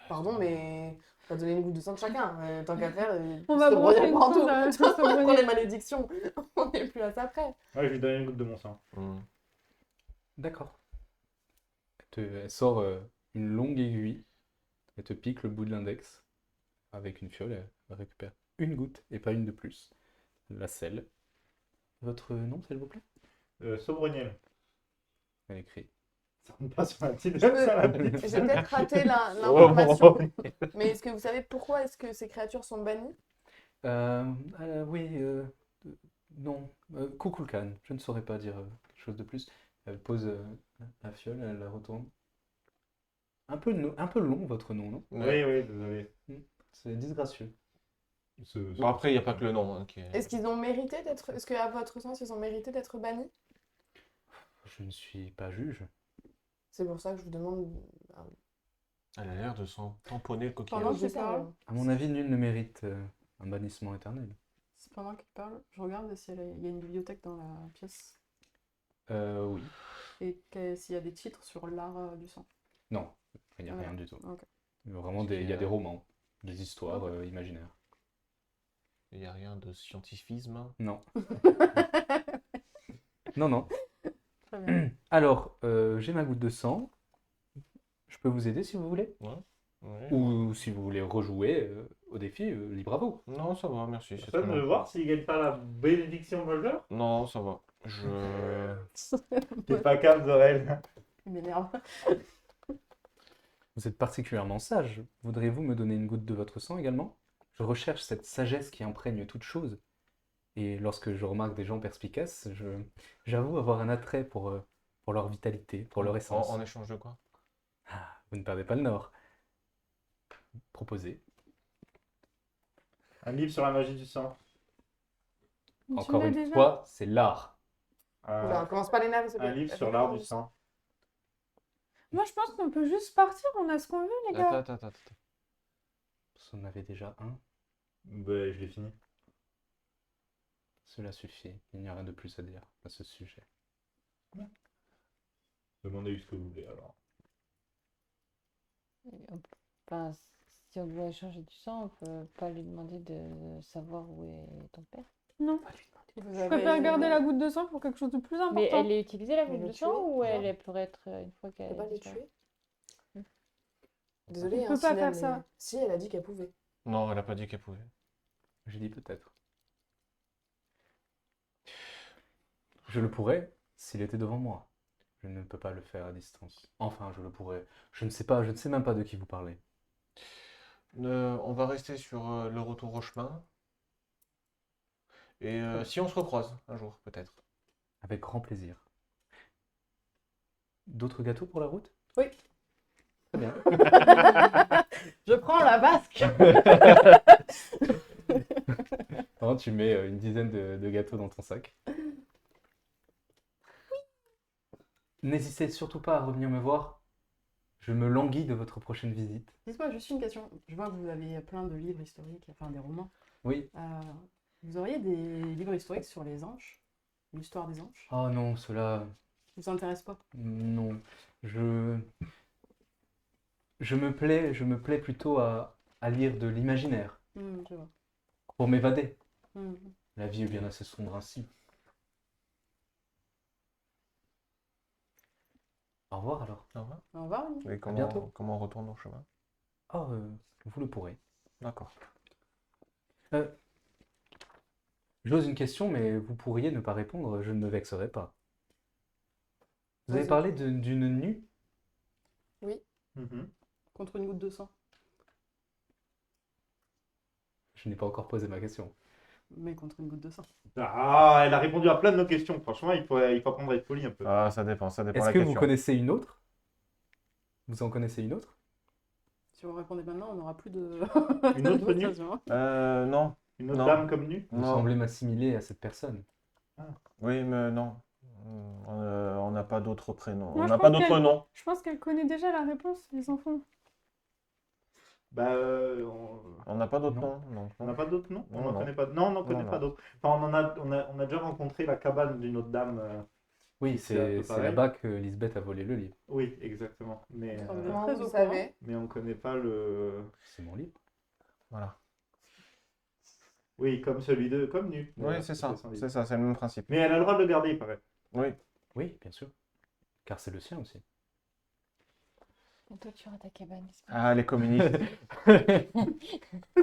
Pardon, mais on va donner une goutte de sang de chacun. Tant qu'à faire, On va brosser une partout. chose à Sobroniel. Pour les malédictions, on n'est plus à ça près. Ouais, je lui donne une goutte de mon sang. D'accord. Elle sort une longue aiguille, elle te pique le bout de l'index avec une fiole, elle récupère une goutte et pas une de plus. La selle. Votre nom, s'il vous plaît? Sobroniel. Elle écrit. Ça rentre pas sur la petite Je peux- ça la petite. J'ai peut-être raté Oh, l'information. Mais est-ce que vous savez pourquoi est-ce que ces créatures sont bannies? Oui, non. Kukulkan, je ne saurais pas dire quelque chose de plus. Elle pose la fiole, elle la retourne. Un peu long, votre nom, non? Oui, oui, désolé. C'est disgracieux. Bon, après, il n'y a pas que le nom. Qui est- Est-ce qu'ils ont mérité d'être. Est-ce qu'à votre sens, ils ont mérité d'être bannis? Je ne suis pas juge. C'est pour ça que je vous demande. Elle a l'air de s'en tamponner le Pendant coquillage. que tu parles, À mon avis, nul ne mérite un bannissement éternel. pendant qu'il parle, je regarde s'il y a une bibliothèque dans la pièce Oui. et s'il y a des titres sur l'art du sang. Non, il n'y a Ouais. rien du tout. Ok. Vraiment, il y a des romans, des histoires imaginaires. Il n'y a rien de scientifisme. Non. Non, non. Très bien. Alors, j'ai ma goutte de sang. Je peux vous aider si vous voulez. Ouais. Ou si vous voulez rejouer au défi, libre à vous. Non, ça va, merci. c'est Ça très de bien. voir s'il gagne pas la bénédiction majeur. Non, ça va. Je... T'es pas calme, Zorel. Il m'énerve. Vous êtes particulièrement sage. Voudriez-vous me donner une goutte de votre sang également? Je recherche cette sagesse qui imprègne toute chose. Et lorsque je remarque des gens perspicaces, j'avoue avoir un attrait pour leur vitalité, pour leur essence. En échange de quoi? Ah, vous ne perdez pas le nord. Proposez. Un livre sur la magie du sang. Tu Encore l'as une déjà? fois, c'est l'art. Oula, on commence pas les nerfs, c'est Un pas- livre sur l'art du sang. Moi, je pense qu'on peut juste partir. On a ce qu'on veut, les gars. Attends. Vous en avez déjà un. Ben, je l'ai fini. Cela suffit. Il n'y a rien de plus à dire à ce sujet. Demandez ce que vous voulez alors. Enfin, si on doit échanger du sang, on peut pas lui demander de savoir où est ton père. Non. Vous Je avez- préfère garder la goutte de sang pour quelque chose de plus important. Mais elle est utilisée la Mais goutte le de sang tuer, ou déjà. elle pourrait être une fois On qu'elle peut pas les disparaît? tuer. Désolée, On hein, peut pas Sinem, faire mais- ça. Si, elle a dit qu'elle pouvait. Non, elle a pas dit qu'elle pouvait. J'ai dit peut-être. Je le pourrais s'il était devant moi. Je ne peux pas le faire à distance. Enfin, je le pourrais. Je ne sais pas, je ne sais même pas de qui vous parlez. On va rester sur le retour au chemin. Et si on se recroise un jour, peut-être. Avec grand plaisir. D'autres gâteaux pour la route? Oui. Très bien. Je prends la basque. Alors, tu mets une dizaine de gâteaux dans ton sac. N'hésitez surtout pas à revenir me voir. Je me languis de votre prochaine visite. Dites-moi juste une question. Je vois que vous avez plein de livres historiques, enfin des romans. Oui. Vous auriez des livres historiques sur les anges? L'histoire des anges? Oh non, cela... Ça vous intéresse pas? Non. Je me plais plutôt à lire de l'imaginaire, Je vois. pour m'évader. Hmm. La vie est bien assez sombre ainsi. Au revoir alors. Au revoir. Au revoir. Annie. Et comment, bientôt. comment on retourne au chemin? Oh, vous le pourrez. D'accord. J'ose une question, mais vous pourriez ne pas répondre, je ne me vexerai pas. Vous avez Vas-y. parlé d'une nue? Mhm. Contre une goutte de sang. Je n'ai pas encore posé ma question. mais contre une goutte de sang. Ah, elle a répondu à plein de nos questions. Franchement, il faut apprendre à être poli un peu. Ah, ça dépend de Est-ce la que vous question. connaissez une autre? Vous en connaissez une autre? Si vous répondez maintenant, on n'aura plus de. Une autre de nue négociation, hein. Non. Une autre Non. dame comme nue? Vous Non. semblez m'assimiler à cette personne. Oui, mais non. On n'a pas d'autres prénoms. Moi, On je n'a pas pense d'autres qu'elle- noms. Je pense qu'elle connaît déjà la réponse, les enfants. Bah, On n'a pas d'autres Non. noms. on n'a pas d'autres noms? On Non, n'en non. connaît pas. Non, on n'en connaît Non, pas non. d'autres. Enfin, on a déjà rencontré la cabane d'une autre dame. Oui, C'est un peu c'est pareil. là-bas que Lisbeth a volé le livre. Oui, exactement. Mais, On est Comment très vous au savez? mais on connaît pas le. C'est mon livre. Voilà. Oui, comme celui de. Comme nu. Oui, c'est ça. C'est ça, c'est le même principe. Mais elle a le droit de le garder, il paraît. Oui. Oui, bien sûr. Car c'est le sien aussi. Et toi, tu auras ta cabane. Ah, les communistes.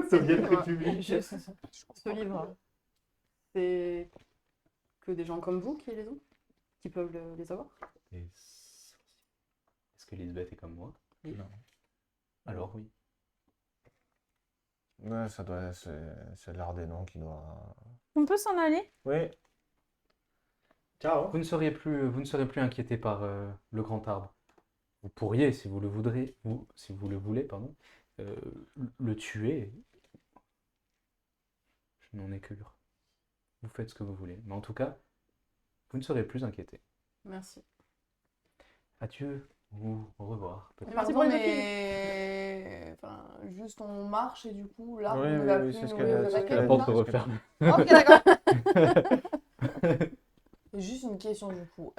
Soviet République. Ce livre, c'est que des gens comme vous qui les ont, qui peuvent les avoir. Et est-ce que Lisbeth est comme moi? Oui. Non. Alors oui. Ouais, ça doit. C'est l'art des noms qui doit. On peut s'en aller? Oui. Ciao. Vous ne serez plus inquiété par le grand arbre. Vous pourriez, si vous le voudrez, si vous le voulez, pardon, le tuer. Je n'en ai cure. Vous faites ce que vous voulez. Mais en tout cas, vous ne serez plus inquiété. Merci. Adieu ou au revoir. peut-être. Merci Pardon, pour les mais enfin, juste on marche et du coup là Oui, on oui, va oui, plus c'est ce nous qu'elle a- les c'est ce attaquer, qu'elle a La c'est porte ça se referme. Ok, d'accord. Et juste une question du coup.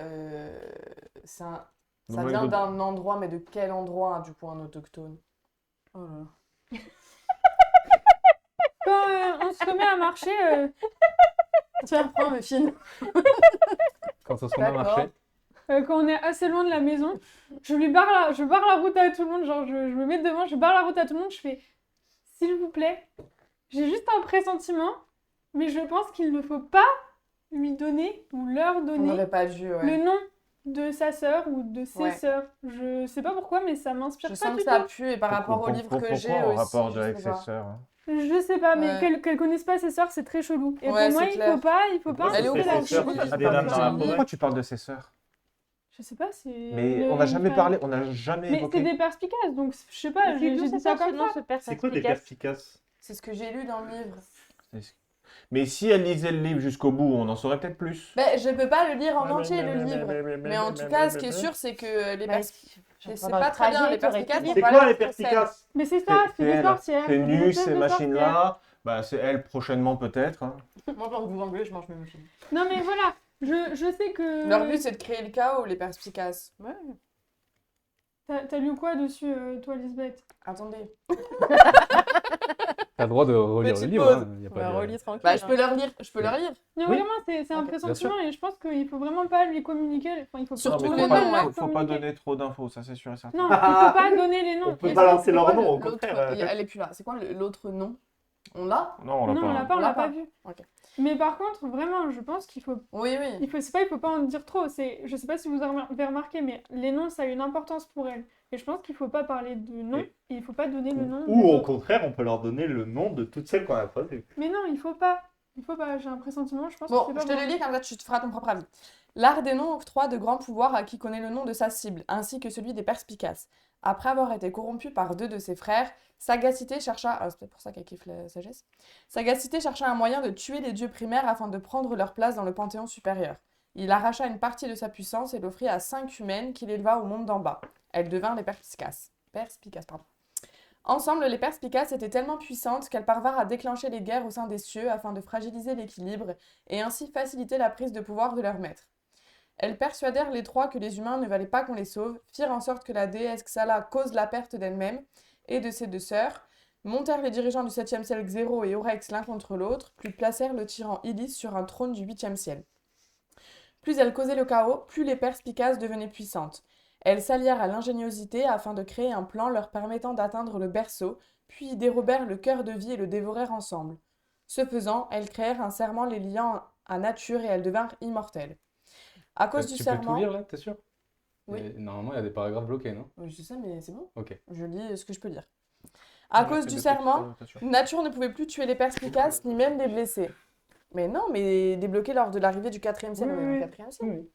Ça Non, mais vient écoute- d'un endroit, mais de quel endroit du coup un autochtone? Oh là là. Quand on se remet à marcher, Tiens, prends mes filles. Quand on se remet à D'accord. marcher, quand on est assez loin de la maison, je barre la route à tout le monde, genre je me mets devant, je barre la route à tout le monde, je fais s'il vous plaît, j'ai juste un pressentiment, mais je pense qu'il ne faut pas lui donner ou leur On donner n'aurait pas dû, ouais. le nom de sa sœur ou de ses Ouais. sœurs. Je sais pas pourquoi, mais ça m'inspire Je pas sens du que ça tout. pue et par rapport au livre que j'ai Pourquoi en aussi, rapport je avec sais ses pas. sœurs hein Je sais pas, mais Ouais. qu'elles connaissent pas ses sœurs, c'est très chelou. Et Ouais, pour moi, c'est il clair. faut pas Elle est insister au courant là-dessus. que je lis. Des dames dans la forêt. Pourquoi tu parles de ses sœurs? Je sais pas, c'est. Mais on n'a jamais parlé, on n'a jamais Mais évoqué. c'est des perspicaces, donc je sais pas, C'est j'ai d'où dit ça ça sort ce comme nom, ça. ce père C'est quoi des perspicace? perspicaces? C'est ce que j'ai lu dans le livre. Mais si elle lisait le livre jusqu'au bout, on en saurait peut-être plus. Ben, je peux pas le lire en entier, le livre. Mais en tout cas, ce qui est sûr, c'est que les perspicaces. Je sais pas très bien, les perspicaces n'ont C'est pas quoi l'air les très saines. perspicaces? Mais c'est ça, c'est des elle. sorcières. C'est des nu, espèces ces de sorcières. machines-là. Bah, c'est elle prochainement peut-être. hein. Moi, pendant que vous anglais, je mange mes muffins. Non, mais voilà, je sais que. Leur but, c'est de créer le chaos, les perspicaces. Ouais. T'as lu quoi dessus, toi, Lisbeth? Attendez. t'as le droit de relire le Petite livre. pause. Hein, y a pas Bah, de- relis tranquille. Bah, je peux leur lire. Je peux leur lire. Non, Oui. vraiment, c'est un Ok, pressentiment et je pense qu'il faut vraiment pas lui communiquer. Enfin, il faut Surtout Non, mais les faut pas, noms, ouais. faut pas donner trop d'infos, ça c'est sûr et certain. Non, il faut pas donner les noms. On peut Et balancer c'est leur quoi nom, au l'autre- contraire. Elle est plus là. C'est quoi l'autre nom? On l'a? Non, on l'a Non, on l'a pas. pas, on On l'a l'a pas pas. vu. Ok. Mais par contre, vraiment, je pense qu'il faut Oui, oui. il faut pas en dire trop. Je sais pas si vous avez remarqué, mais les noms, ça a une importance pour elle. Et je pense qu'il faut pas parler de nom, Et- et il faut pas donner le nom. Ou des au autres. contraire, on peut leur donner le nom de toutes celles qu'on a croisées. Mais non, il faut pas. Il faut pas, j'ai un pressentiment, je pense Bon, que c'est pas je te bon. le lis, comme ça tu te feras ton propre avis. L'art des noms octroie de grands pouvoirs à qui connaît le nom de sa cible, ainsi que celui des perspicaces. Après avoir été corrompu par 2 de ses frères, Sagacité chercha... Ah, c'est peut-être pour ça qu'elle kiffe la sagesse. Sagacité chercha un moyen de tuer les dieux primaires afin de prendre leur place dans le panthéon supérieur. Il arracha une partie de sa puissance et l'offrit à 5 humaines qu'il éleva au monde d'en bas. Elles devinrent les perspicaces. Ensemble, les perspicaces étaient tellement puissantes qu'elles parvinrent à déclencher les guerres au sein des cieux afin de fragiliser l'équilibre et ainsi faciliter la prise de pouvoir de leur maître. Elles persuadèrent les 3 que les humains ne valaient pas qu'on les sauve, firent en sorte que la déesse Xala cause la perte d'elle-même et de ses 2 sœurs, montèrent les dirigeants du 7e ciel Xero et Orex l'un contre l'autre, puis placèrent le tyran Illis sur un trône du 8e ciel. Plus elles causaient le chaos, plus les perspicaces devenaient puissantes. Elles s'allièrent à l'ingéniosité afin de créer un plan leur permettant d'atteindre le berceau, puis y dérobèrent le cœur de vie et le dévorèrent ensemble. Ce faisant, elles créèrent un serment les liant à nature et elles devinrent immortelles. À cause du Tu peux tout serment... lire là, t'es sûr? Oui. Normalement, il y a des paragraphes bloqués, non? Oui, je sais, mais c'est bon. Ok. Je lis ce que je peux lire. À cause du serment, Nature ne pouvait plus tuer les perspicaces ni même les blesser. Mais non, mais débloqué lors de l'arrivée du 4e siècle. Oui, On est oui, dans le 4e siècle. oui.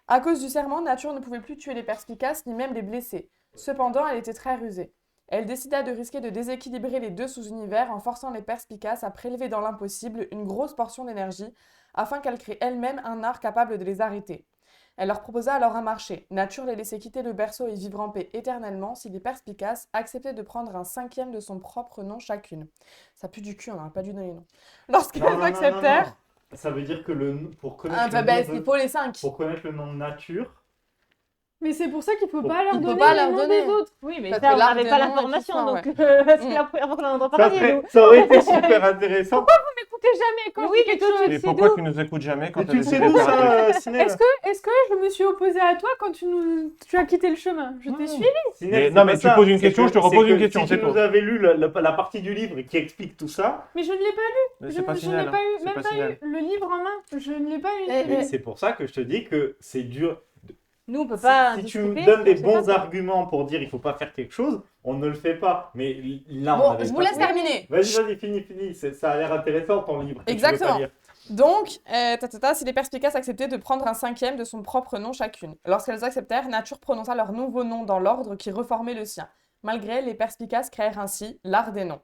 À cause du serment, Nature ne pouvait plus tuer les perspicaces ni même les blesser. Cependant, elle était très rusée. Elle décida de risquer de déséquilibrer les deux sous-univers en forçant les perspicaces à prélever dans l'impossible une grosse portion d'énergie afin qu'elle crée elle-même un art capable de les arrêter. Elle leur proposa alors un marché. Nature les laissait quitter le berceau et vivre en paix éternellement si les perspicaces acceptaient de prendre un 5e de son propre nom chacune. Ça pue du cul, on n'aurait pas dû donner le nom. Lorsqu'elles acceptèrent... non. Ça veut dire que pour connaître Ah, bah, le nom il faut les 5. pour connaître le nom de nature, Mais c'est pour ça qu'il faut Faut- pas leur il faut donner pas les leur noms donner. des autres. Oui, mais Parce ça, que on l'art n'avait des pas noms, l'information, il faut donc ça, c'est la première fois qu'on en entend ça, parler, serait- nous. ça aurait été super intéressant. M'écoutez jamais quand Mais je oui, dis mais quelque toi, chose. tu Et le sais pourquoi d'où tu nous écoutes jamais quand Mais t'as tu le des sais idées d'où faire un truc ça, Ciné Est-ce que je me suis opposée à toi quand tu as quitté le chemin? Je t'ai suivi. Ciné, Mais c'est non, pas mais tu ça. poses une C'est question, que- je te c'est repose une que question, Si c'est tu tout. nous avais lu la partie du livre qui explique tout ça, Mais je ne l'ai pas lu. Mais Je, c'est pas je signal. n'ai pas eu, C'est même pas pas signal. eu le livre en main. Je ne l'ai pas eu. Eh, celui-là. et c'est pour ça que je te dis que c'est dur. Nous, on peut pas. Si tu me discuter, donnes des on sait pas bons quoi. arguments pour dire il faut pas faire quelque chose, on ne le fait pas. Mais là, on Bon, avait je vous pas- laisse terminer. Vas-y, finis. Ça a l'air intéressant ton livre. que tu veux pas Exactement. lire. Donc, si les perspicaces acceptaient de prendre un 5e de son propre nom chacune. Lorsqu'elles acceptèrent, Nature prononça leur nouveau nom dans l'ordre qui reformait le sien. Malgré elles, les perspicaces créèrent ainsi l'art des noms.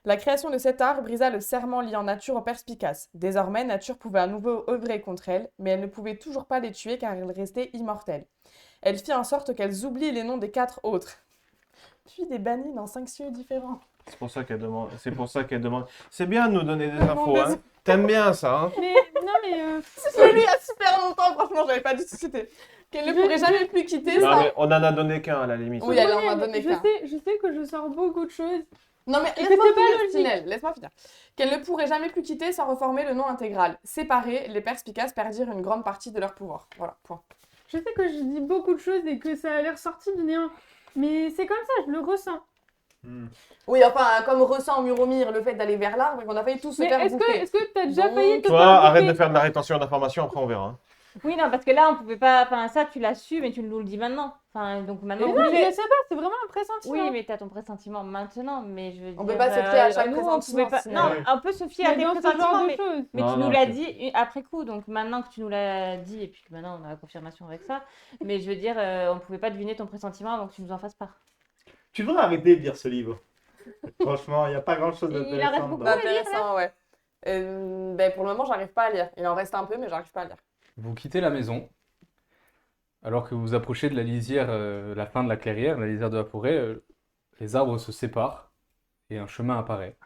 La création de cet art brisa le serment liant Nature aux perspicaces. Désormais, Nature pouvait à nouveau œuvrer contre elles, mais elle ne pouvait toujours pas les tuer car elles restaient immortelles. Elle fit en sorte qu'elles oublient les noms des 4 autres, puis des bannis dans 5 cieux différents. C'est pour ça qu'elle demande. C'est pour ça qu'elle demande. C'est bien de nous donner des Demande infos, des- hein. T'aimes bien ça, hein. Mais non, mais Je l'ai lu il y a super longtemps, franchement, j'avais pas du tout cité. Qu'elle ne pourrait jamais plus quitter Non, ça. mais on en a donné qu'un à la limite. Oui, elle en a donné je qu'un. sais que je sors beaucoup de choses. Non mais Et laisse-moi c'était pas finir, logique. Sinel, laisse-moi finir. Qu'elle ne pourrait jamais plus quitter sans reformer le nom intégral. Séparés, les perspicaces perdirent une grande partie de leur pouvoir. Voilà, point. Je sais que je dis beaucoup de choses et que ça a l'air sorti du néant. Mais c'est comme ça, je le ressens. Oui, enfin, comme ressent Muromir le fait d'aller vers l'arbre et qu'on a failli tous se Mais faire est-ce bouffer. que t'as déjà Donc, failli te Toi, faire arrête bouffer de faire de la rétention d'informations, après on verra, hein. Oui, non, parce que là, on pouvait pas. Enfin, ça, tu l'as su, mais tu nous le dis maintenant. Enfin, donc Mais maintenant. non, vous mais pouvez- je sais pas, c'est vraiment un pressentiment. Oui, mais t'as ton pressentiment maintenant, mais je veux dire. On peut pas se fier à chaque nous, on pressentiment, pouvait pas. sinon- Non, Ouais. on peut se fier à Mais tes dans ce genre pressentiments, de mais, choses. mais Non, tu non, nous l'as ok. dit après coup. Donc maintenant que tu nous l'as dit, et puis que maintenant on a la confirmation avec ça, mais je veux dire, on pouvait pas deviner ton pressentiment avant que tu nous en fasses part. Tu devrais arrêter de lire ce livre. Franchement, il n'y a pas grand chose Il en reste d'intéressant beaucoup. dedans. Intéressant, ouais. Ben, pour le moment, j'arrive pas à lire. Il en reste un peu, mais j'arrive pas à lire. Vous quittez la maison. Alors que vous approchez de la lisière, la fin de la clairière, la lisière de la forêt, les arbres se séparent et un chemin apparaît.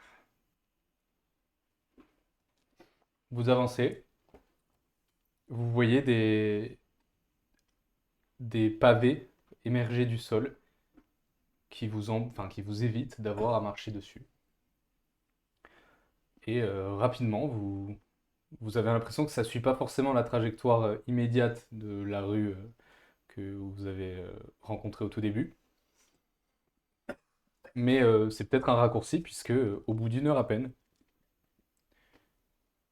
Vous avancez. Vous voyez des pavés émerger du sol qui qui vous évitent d'avoir à marcher dessus. Et rapidement, vous avez l'impression que ça ne suit pas forcément la trajectoire immédiate de la rue que vous avez rencontrée au tout début. Mais c'est peut-être un raccourci puisque au bout d'une heure à peine,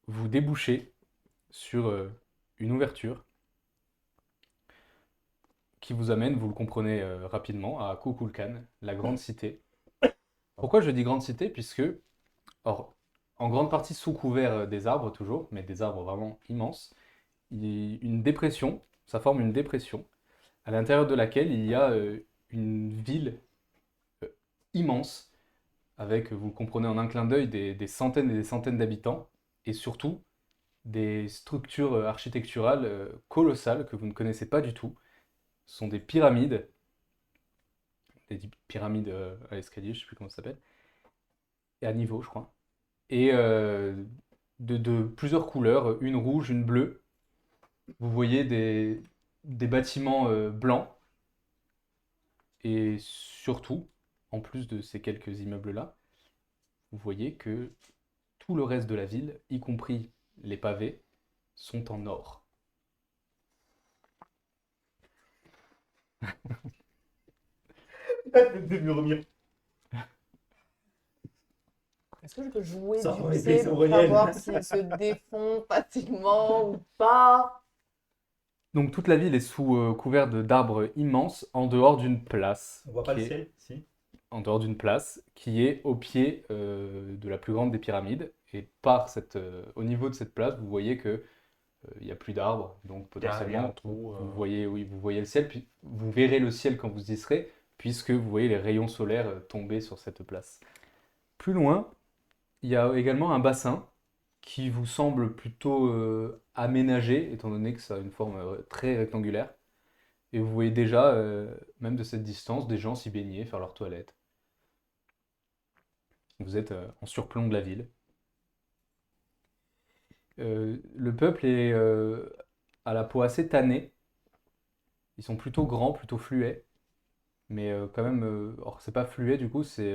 vous débouchez sur une ouverture qui vous amène, vous le comprenez rapidement, à Kukulkan, la grande cité. Pourquoi je dis grande cité? Puisque, or, en grande partie sous couvert des arbres toujours, mais des arbres vraiment immenses, une dépression, ça forme une dépression, à l'intérieur de laquelle il y a une ville immense, avec, vous le comprenez en un clin d'œil, des centaines et des centaines d'habitants, et surtout des structures architecturales colossales que vous ne connaissez pas du tout. Ce sont des pyramides à l'escalier, je ne sais plus comment ça s'appelle, et à niveau, je crois, et de plusieurs couleurs, une rouge, une bleue. Vous voyez des bâtiments blancs, et surtout, en plus de ces quelques immeubles-là, vous voyez que tout le reste de la ville, y compris les pavés, sont en or. De Muromir. Est-ce que je peux jouer Ça du aurait C été pour Sauriel. savoir s'ils se défont facilement ou pas? Donc toute la ville est sous couvert d'arbres immenses, en dehors d'une place. On voit pas qui le est- ciel, si. En dehors d'une place qui est au pied de la plus grande des pyramides. Et au niveau de cette place, vous voyez que il n'y a plus d'arbres, donc Il y a un potentiellement trou. vous voyez, oui, vous voyez le ciel, puis vous verrez le ciel quand vous y serez, puisque vous voyez les rayons solaires tomber sur cette place. Plus loin, il y a également un bassin qui vous semble plutôt aménagé, étant donné que ça a une forme très rectangulaire. Et vous voyez déjà, même de cette distance, des gens s'y baigner, faire leur toilette. Vous êtes en surplomb de la ville. Le peuple est à la peau assez tannée. Ils sont plutôt grands, plutôt fluets. Mais quand même, alors c'est pas fluet du coup, c'est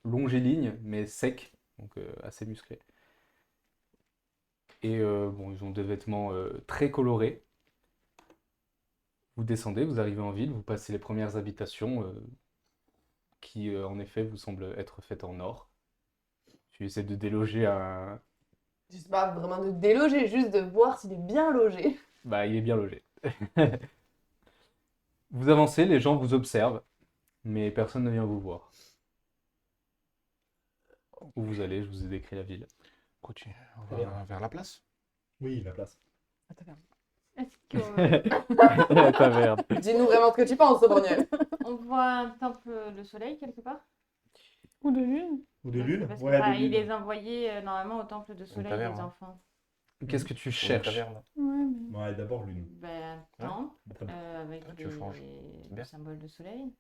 longiligne, mais sec, donc assez musclé. Et bon, ils ont des vêtements très colorés. Vous descendez, vous arrivez en ville, vous passez les premières habitations qui, en effet, vous semblent être faites en or. Tu essaies de déloger un... Je sais pas vraiment de déloger, juste de voir s'il est bien logé. Bah, il est bien logé. Vous avancez, les gens vous observent, mais personne ne vient vous voir. Où vous allez, je vous ai décrit la ville. Continue, on va vers la place. Oui, la place. Est-ce que La taverne. Dis-nous vraiment ce que tu penses, Sobroniel. on voit un temple de soleil quelque part? Ou de lune. Ou de lune? Parce que, Ouais, enfin, de il lune. les envoyait normalement au temple de soleil taverne, des hein. enfants. Qu'est-ce que tu Une cherches? taverne. Ouais, mais... Ouais, d'abord lune. Ben, un Ouais. temple Très bien. avec Ah, tu des changes. Bien. symboles de soleil.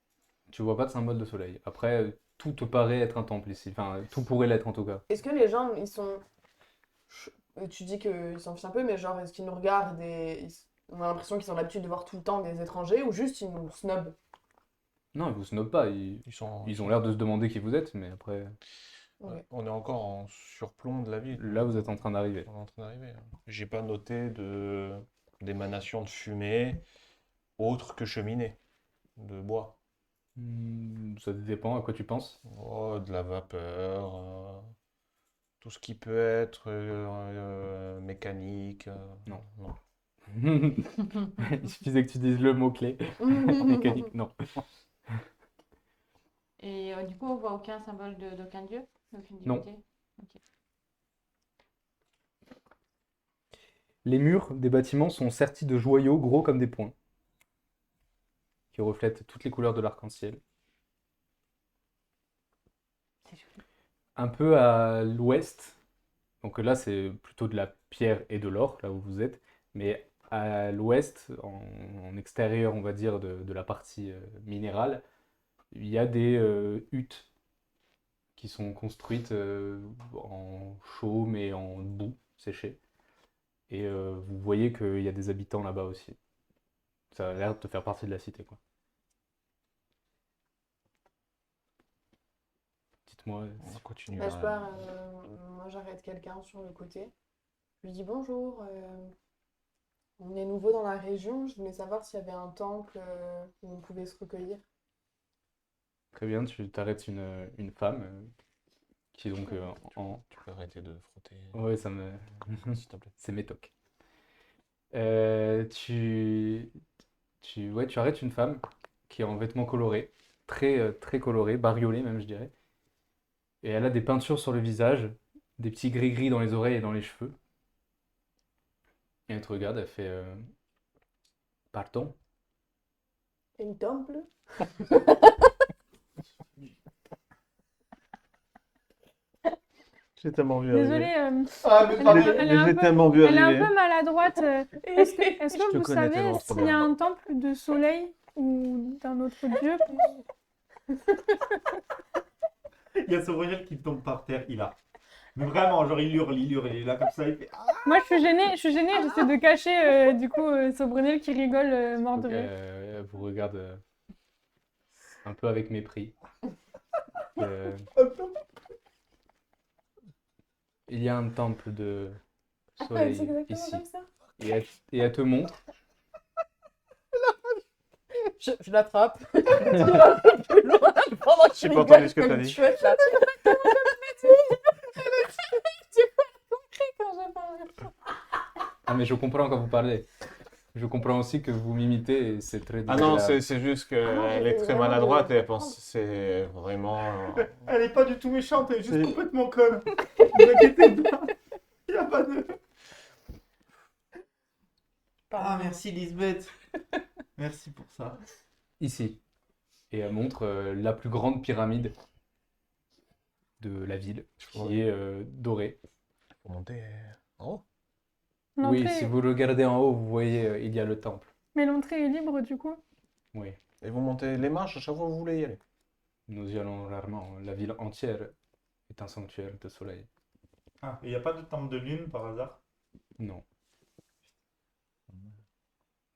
Tu vois pas de symbole de soleil. Après, tout te paraît être un temple ici. Enfin, tout pourrait l'être en tout cas. Est-ce que les gens, ils sont... Tu dis qu'ils s'en fichent un peu, mais genre, est-ce qu'ils nous regardent et on a l'impression qu'ils ont l'habitude de voir tout le temps des étrangers ou juste ils nous snobent? Non, ils vous snobent pas. Ils ont l'air de se demander qui vous êtes, mais après, Ok. On est encore en surplomb de la ville. là, vous êtes en train d'arriver. On est en train d'arriver. J'ai pas noté d'émanation de fumée autre que cheminée de bois. Ça dépend à quoi tu penses. Oh, de la vapeur, tout ce qui peut être mécanique. Non. non. Il suffisait que tu dises le mot-clé. Mécanique, non. Et du coup, on voit aucun symbole d'aucun dieu? D'aucune Non. divinité? Ok. Les murs des bâtiments sont sertis de joyaux gros comme des poings, qui reflètent toutes les couleurs de l'arc-en-ciel. C'est joli. Un peu à l'ouest, donc là c'est plutôt de la pierre et de l'or, là où vous êtes, mais à l'ouest, en extérieur, on va dire, de la partie minérale, il y a des huttes qui sont construites en chaume et en boue séchée. Et vous voyez qu'il y a des habitants là-bas aussi. Ça a l'air de faire partie de la cité, quoi. Dites-moi. On va continuer. Bah, je pars, moi j'arrête quelqu'un sur le côté. Je lui dis bonjour, on est nouveau dans la région, je voulais savoir s'il y avait un temple où on pouvait se recueillir. Très bien, tu t'arrêtes une femme qui est donc en... Tu peux arrêter de frotter, Ouais, ça me... s'il te plaît. C'est métoc. Tu arrêtes une femme qui est en vêtements colorés, très colorés, bariolés même, je dirais. Et elle a des peintures sur le visage, des petits gris-gris dans les oreilles et dans les cheveux. Et elle te regarde, elle fait Pardon? Un temple? J'ai tellement vu Désolée, Ah, mais elle est un peu- tellement vu elle est un peu maladroite. Est-ce que te vous connais savez tellement, s'il y a un temple de soleil ou d'un autre dieu? Il y a Sobroniel qui tombe par terre, il a. Mais vraiment, genre il hurle, il est là comme ça, il fait. Ah. Moi, je suis gênée, j'essaie de cacher du coup Sobroniel qui rigole mort de Donc, rire. elle vous regarde un peu avec mépris. Euh, il y a un temple de C'est soleil exactement ici. comme ça. Et elle te montre. Je l'attrape. Tu vas plus loin pendant que tu J'ai pas entendu rigoles ce que t'as comme dit. une chouette là. Tu as compris quand j'ai parlé. Ah, mais je comprends quand vous parlez. Je comprends aussi que vous m'imitez et c'est très Ah non, désagréable. c'est juste Ah, qu'elle est j'ai très vraiment maladroite de- et elle pense que c'est vraiment... Elle est pas du tout méchante, elle est juste C'est- complètement conne. Ne vous inquiétez pas. Il n'y a pas de... Ah, merci Lisbeth. Merci pour ça. Ici. Et elle montre la plus grande pyramide de la ville, qui est dorée. Faut monter en haut. Oui, L'entrée, si vous regardez en haut, vous voyez, il y a le temple. mais l'entrée est libre du coup. Oui, Et vous montez les marches à chaque fois que vous voulez y aller. nous y allons rarement. La ville entière est un sanctuaire de soleil. Ah, il n'y a pas de temple de lune par hasard? Non.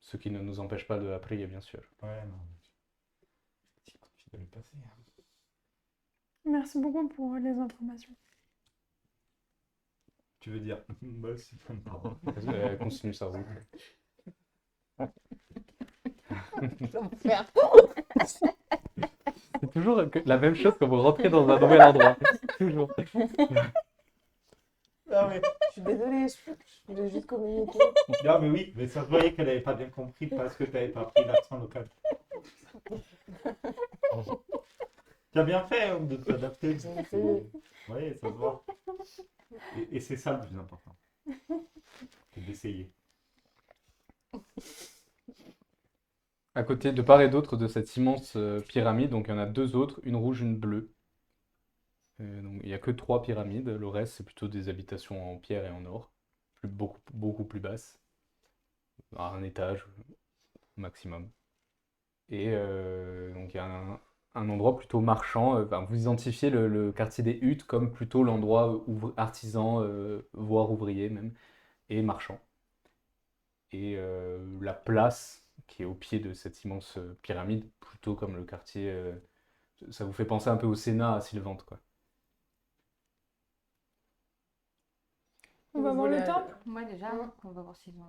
Ce qui ne nous empêche pas de la prier, bien sûr. Ouais, non. Je vais le passer. Merci beaucoup pour les informations. Tu veux dire? Bah, si. Pardon. Elle continue sa route. C'est toujours la même chose quand vous rentrez dans un nouvel endroit. Toujours. Ah, mais... Je suis désolée, je voulais juste communiquer. Non, mais oui, mais ça se voyait qu'elle n'avait pas bien compris parce que tu n'avais pas pris l'accent local. Tu as bien fait hein, de t'adapter. J'ai essayé. Oui, ça se voit. Et c'est ça le plus important. C'est d'essayer. À côté, de part et d'autre de cette immense pyramide, donc il y en a deux autres, une rouge, une bleue. Donc, il n'y a que 3 pyramides, le reste c'est plutôt des habitations en pierre et en or, beaucoup plus basses, à un étage maximum. Et donc il y a un endroit plutôt marchand, enfin, vous identifiez le quartier des huttes comme plutôt l'endroit artisan, voire ouvrier même, et marchand. Et la place qui est au pied de cette immense pyramide, plutôt comme le quartier, ça vous fait penser un peu au Sénat à Sylvante, quoi. On va Vous voir voulez le aller- temple. Moi déjà, Ouais. on va voir s'ils ont